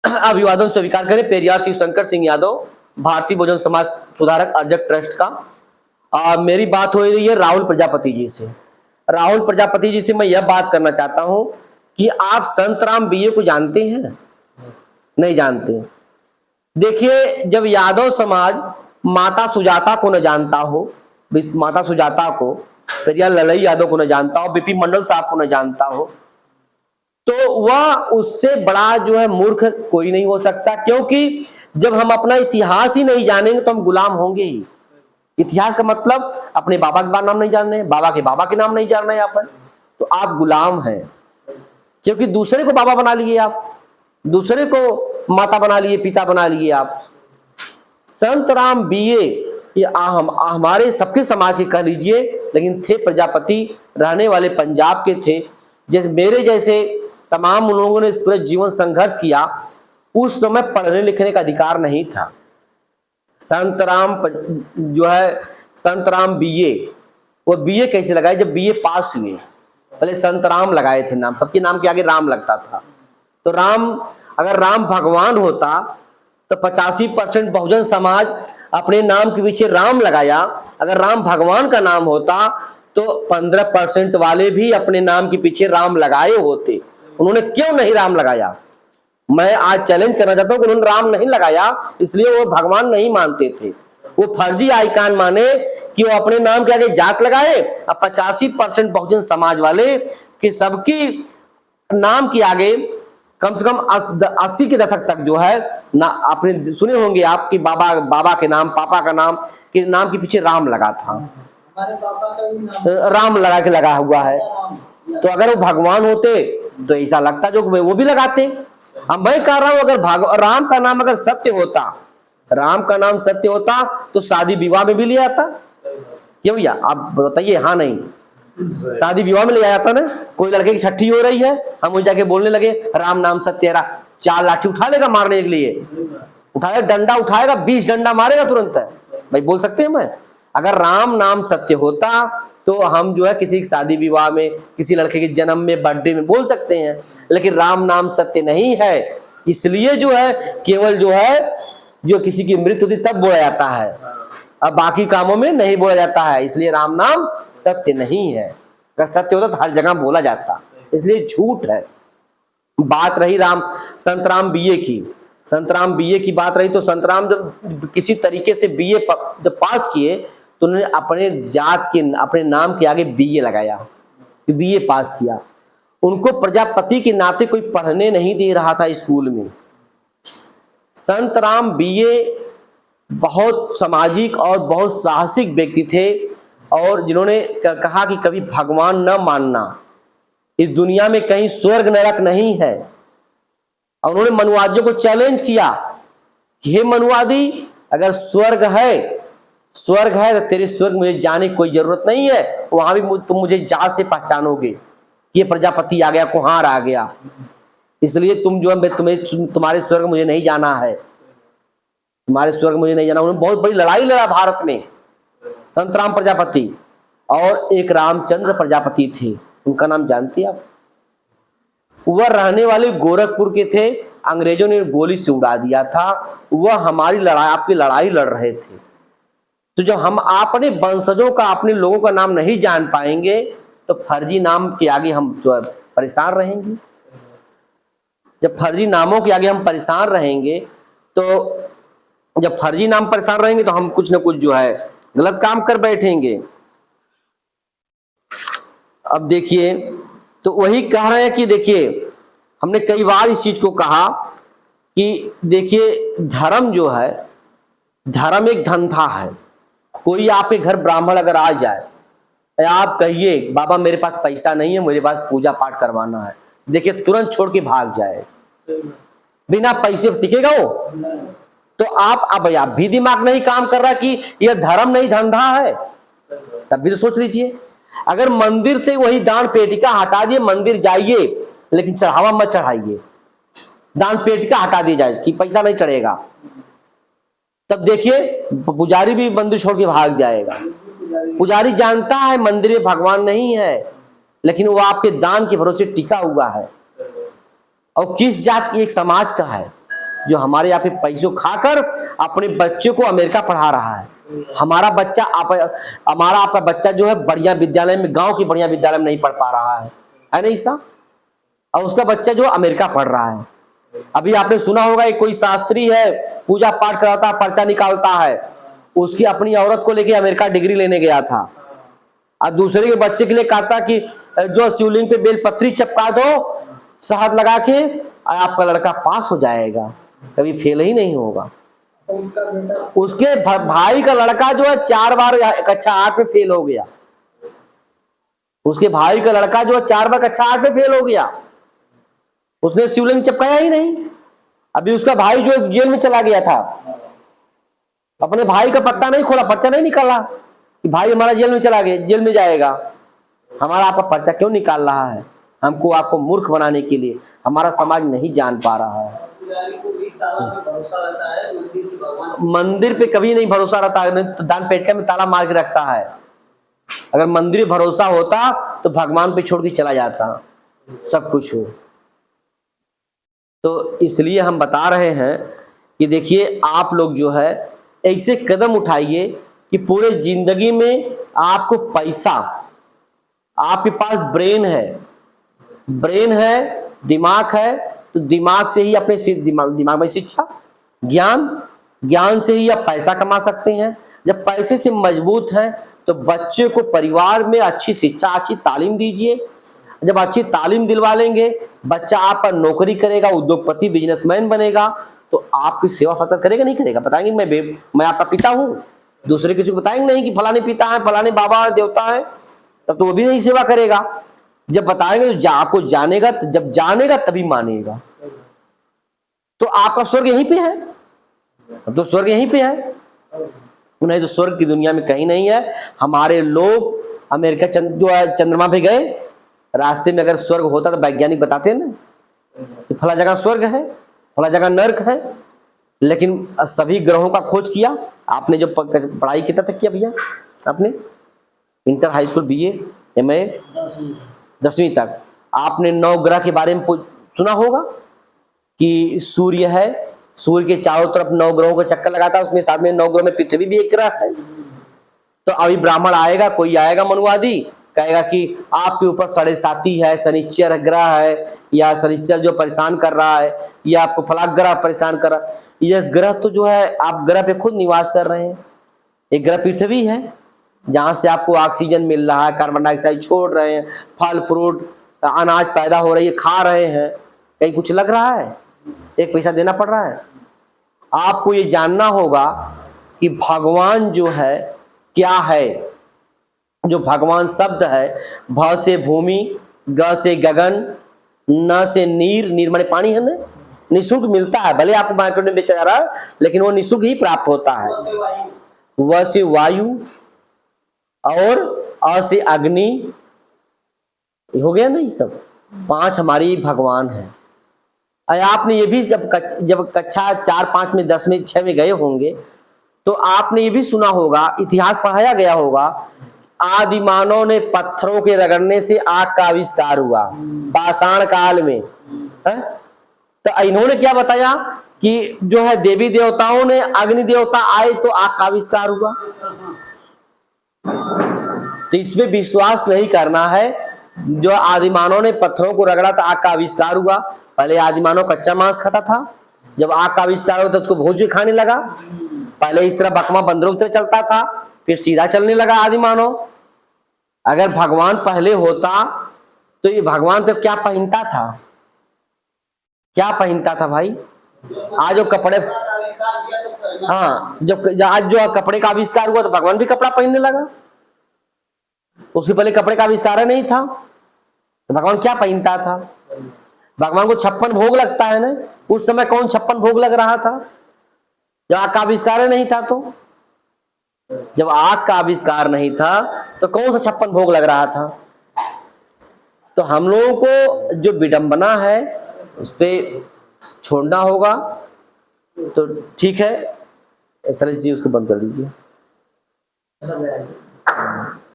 अभिवादन स्वीकार करें पेरियार शिवशंकर सिंह यादव, भारतीय बहुजन समाज सुधारक अर्जक ट्रस्ट का। मेरी बात हो रही है राहुल प्रजापति जी से। राहुल प्रजापति जी से मैं यह बात करना चाहता हूं कि आप संतराम बीए को जानते हैं? नहीं जानते। देखिए, जब यादव समाज माता सुजाता को न जानता हो, माता सुजाता को, पेरियार ललई यादव को न जानता हो, बीपी मंडल साहब को न जानता हो, तो वह उससे बड़ा जो है मूर्ख कोई नहीं हो सकता। क्योंकि जब हम अपना इतिहास ही नहीं जानेंगे तो हम गुलाम होंगे ही। इतिहास का मतलब अपने बाबा के नाम नहीं जानने, बाबा के नाम नहीं जानना है यहाँ पर, तो आप गुलाम हैं। क्योंकि दूसरे को बाबा बना लिए आप, दूसरे को माता बना लिए, पिता बना लिए आप। संतराम बीए ये हमारे सबके समाज के कह लीजिए, लेकिन थे प्रजापति, रहने वाले पंजाब के थे। जैसे मेरे जैसे तमाम लोगों ने पूरे जीवन संघर्ष किया, उस समय पढ़ने लिखने का अधिकार नहीं था। संतराम जो है, संतराम बीए, वो बीए कैसे लगाए? जब बीए पास हुए, पहले संतराम लगाए थे नाम, सबके नाम के आगे राम लगता था। तो राम, अगर राम भगवान होता तो 85% बहुजन समाज अपने नाम के पीछे राम लगाया। अगर राम भगवान का नाम होता तो 15% वाले भी अपने नाम के पीछे राम लगाए होते। उन्होंने क्यों नहीं राम लगाया? मैं आज चैलेंज करना चाहता हूं कि उन्होंने राम नहीं लगाया, इसलिए वो भगवान नहीं मानते थे। वो फर्जी आइकान माने कि वो अपने नाम के आगे जात लगाए। अब 85% बहुजन समाज वाले कि सबकी नाम के आगे कम से कम 80 के दशक तक जो है ना, आपने सुने होंगे आप कि बाबा के नाम, पापा का नाम के नाम के पीछे राम लगा था। हमारे पापा का भी नाम राम लगा के लगा हुआ है। तो अगर वो भगवान होते तो ऐसा लगता जो वो भी लगाते। अब मैं कह रहा हूं, अगर राम का नाम अगर सत्य होता, राम का नाम सत्य होता तो शादी विवाह में भी ले आता। क्यों भैया आप बताइए? हाँ नहीं, शादी विवाह में ले जाता ना। कोई लड़के की छठी हो रही है, हम वहीं जाके बोलने लगे राम नाम सत्य है, 4 लाठी उठा लेगा मारने के लिए, उठाएगा डंडा, उठाएगा 20 डंडा मारेगा तुरंत। भाई बोल सकते हैं? मैं अगर राम नाम सत्य होता तो हम जो है किसी की शादी विवाह में, किसी लड़के के जन्म में, बर्थडे में बोल सकते हैं। लेकिन राम नाम सत्य नहीं है, इसलिए जो है केवल जो है जो किसी की मृत्यु होती तब बोला जाता है, अब बाकी कामों में नहीं बोला जाता है। इसलिए राम नाम सत्य नहीं है। अगर सत्य होता तो हर जगह बोला जाता, इसलिए झूठ है। बात रही संतराम बीए की, संतराम बीए की बात रही तो संतराम जब किसी तरीके से बीए जब पास किए तो उन्होंने अपने जात के, अपने नाम के आगे बीए लगाया, बीए पास किया। उनको प्रजापति के नाते कोई पढ़ने नहीं दे रहा था स्कूल में। संतराम बीए बहुत सामाजिक और बहुत साहसिक व्यक्ति थे, और जिन्होंने कहा कि कभी भगवान न मानना, इस दुनिया में कहीं स्वर्ग नरक नहीं है। और उन्होंने मनुवादियों को चैलेंज किया कि हे मनुवादी, अगर स्वर्ग है तो तेरे स्वर्ग मुझे जाने की कोई जरूरत नहीं है, वहां भी तुम मुझे जात से पहचानोगे, ये प्रजापति आ गया, कुम्हार आ गया, इसलिए तुम जो है तुम्हारे स्वर्ग मुझे नहीं जाना है, तुम्हारे स्वर्ग मुझे नहीं जाना। उन्होंने बहुत बड़ी लड़ाई लड़ा भारत में, संतराम प्रजापति। और एक रामचंद्र प्रजापति थे, उनका नाम जानते हैं आप? वह रहने वाले गोरखपुर के थे, अंग्रेजों ने गोली से उड़ा दिया था। वह हमारी लड़ाई, आपकी लड़ाई लड़ रहे थे। तो जब हम अपने वंशजों का, अपने लोगों का नाम नहीं जान पाएंगे तो फर्जी नाम के आगे हम जो है परेशान रहेंगे। जब फर्जी नामों के आगे हम परेशान रहेंगे तो जब फर्जी नाम परेशान रहेंगे तो हम कुछ ना कुछ जो है गलत काम कर बैठेंगे। अब देखिए, तो वही कह रहे हैं कि देखिए, हमने कई बार इस चीज को कहा कि देखिए, धर्म जो है, धर्म एक धंधा है। कोई आपके घर ब्राह्मण अगर आ जाए, आप कहिए बाबा मेरे पास पैसा नहीं है, मेरे पास पूजा पाठ करवाना है, देखिए तुरंत छोड़ के भाग जाए, बिना पैसे टिकेगा वो? तो अब भी दिमाग नहीं काम कर रहा कि यह धर्म नहीं धंधा है, तब भी तो सोच लीजिए। अगर मंदिर से वही दान पेटिका हटा दिए, मंदिर जाइए लेकिन चढ़ावा मत चढ़ाइए, दान पेटिका हटा दी जाए कि पैसा नहीं चढ़ेगा, तब देखिए पुजारी भी मंदिर छोड़ के भाग जाएगा। पुजारी जानता है मंदिर में भगवान नहीं है, लेकिन वो आपके दान के भरोसे टिका हुआ है। और किस जात की, एक समाज का है, जो हमारे यहाँ पे पैसों खाकर अपने बच्चे को अमेरिका पढ़ा रहा है। हमारा बच्चा हमारा आपका बच्चा जो है बढ़िया विद्यालय में, गांव की बढ़िया विद्यालय में नहीं पढ़ पा रहा है नहीं सा, और उसका बच्चा जो अमेरिका पढ़ रहा है। अभी आपने सुना होगा एक कोई शास्त्री है, पूजा पाठ कराता है, पर्चा निकालता है, उसकी अपनी औरत को लेके अमेरिका डिग्री लेने गया था, और दूसरे के बच्चे के लिए कहता कि जो शिवलिंग पे बेलपत्री चिपका दो शहद लगा के, आपका लड़का पास हो जाएगा, कभी फेल ही नहीं होगा। उसका बेटा, उसके भाई का लड़का जो है 4 बार कक्षा 8 में फेल हो गया। उसके भाई का लड़का जो है 4 बार कक्षा 8 में फेल हो गया, उसने शिवलिंग चिपकाया ही नहीं। अभी उसका भाई जो जेल में चला गया था, अपने भाई का पत्ता नहीं खोला, पर्चा नहीं निकाला कि भाई हमारा जेल में चला गया, जेल में जाएगा। हमारा आपका पर्चा क्यों निकाल रहा है? हमको आपको मूर्ख बनाने के लिए। हमारा समाज नहीं जान पा रहा है। मंदिर पे कभी नहीं भरोसा रहता है, तो दान पेटिका में ताला मार के रखता है। अगर मंदिर पे भरोसा होता तो भगवान पे छोड़ के चला जाता, सब कुछ हो। तो इसलिए हम बता रहे हैं कि देखिए, आप लोग जो है ऐसे कदम उठाइए कि पूरे जिंदगी में आपको पैसा, आपके पास ब्रेन है, दिमाग है, तो दिमाग से ही अपने दिमाग में शिक्षा, ज्ञान से ही आप पैसा कमा सकते हैं। जब पैसे से मजबूत हैं तो बच्चे को परिवार में अच्छी शिक्षा, अच्छी तालीम दीजिए। जब अच्छी तालीम दिलवा लेंगे, बच्चा आप पर नौकरी करेगा, उद्योगपति, बिजनेसमैन बनेगा, तो आपकी सेवा सत्कार करेगा नहीं करेगा? बताएंगे मैं आपका पिता हूँ, दूसरे किसी को बताएंगे नहीं कि फलाने पिता है, फलाने बाबा है, देवता है, तब तो वो भी नहीं सेवा करेगा। जब बताएंगे तो आपको जानेगा, तो जब जानेगा तभी मानेगा। तो आपका स्वर्ग यहीं पे है, तो स्वर्ग यहीं पे है, नहीं तो स्वर्ग की दुनिया में कहीं नहीं है। हमारे लोग अमेरिका जो है चंद्रमा पे गए, रास्ते में अगर स्वर्ग होता तो वैज्ञानिक बताते हैं ना कि फला जगह स्वर्ग है, फला जगह नर्क है। लेकिन सभी ग्रहों का खोज किया। आपने जो पढ़ाई कितना तक किया भैया? आपने inter, high school, BA, MA 10वीं तक। आपने 9 ग्रह के बारे में सुना होगा कि सूर्य है, सूर्य के चारों तरफ 9 ग्रहों का चक्कर लगाता है, उसमें साथ में 9 ग्रहों में पृथ्वी भी एक ग्रह है। तो अभी ब्राह्मण आएगा, कोई आएगा मनुवादी, कहेगा कि आपके ऊपर साढ़े साती है, शनिचर ग्रह है, या शनिचर जो परेशान कर रहा है, या आपको फला ग्रह परेशान कर रहा है। यह ग्रह तो जो है आप ग्रह पे खुद निवास कर रहे हैं। एक ग्रह पृथ्वी है, जहां से आपको ऑक्सीजन मिल रहा है, कार्बन डाइऑक्साइड छोड़ रहे हैं, फल फ्रूट अनाज पैदा हो रही है, खा रहे हैं। कहीं कुछ लग रहा है? एक पैसा देना पड़ रहा है? आपको ये जानना होगा कि भगवान जो है क्या है। जो भगवान शब्द है, भ से भूमि, ग से गगन, न से नीर, नीर माने पानी है ना, निःशुल्क मिलता है। भले आपको मार्केट में बेचा जा रहा है, लेकिन वो निःशुल्क ही प्राप्त होता है। व से वायु, और अ से अग्नि, हो गया ना। ये सब 5 हमारी भगवान है। आपने ये भी जब कक्षा 4, 5 में, 10 में, 6 में गए होंगे तो आपने ये भी सुना होगा, इतिहास पढ़ाया गया होगा, आदि मानव ने पत्थरों के रगड़ने से आग का आविष्कार हुआ पाषाण काल में है? तो इन्होंने क्या बताया कि जो है देवी देवताओं ने, अग्नि देवता आए तो आग का आविष्कार हुआ। तो इसमें विश्वास नहीं करना है। जो आदिमानव ने पत्थरों को रगड़ा तो आग का आविष्कार हुआ। पहले आदिमानव कच्चा मांस खाता था, जब आग का आविष्कार हुआ तो उसको भोज खाने लगा। पहले इस तरह बकमा बंदरों की तरह चलता था, फिर सीधा चलने लगा आदिमानव। अगर भगवान पहले होता तो ये भगवान तो क्या पहनता था? क्या पहनता था भाई? आज जो कपड़े, हाँ, जब आज जो कपड़े का आविष्कार हुआ तो भगवान भी कपड़ा पहनने लगा। उसके पहले कपड़े का आविष्कार नहीं था तो भगवान क्या पहनता था? भगवान को 56 भोग लगता है ना। उस समय कौन 56 भोग लग रहा था? जब आग का आविष्कार नहीं था। तो जब आग का आविष्कार नहीं था तो कौन सा 56 भोग लग रहा था? तो हम लोगों को जो विडंबना है उस पर छोड़ना होगा। तो ठीक है, ऐसा चीज उसको बंद कर दीजिए।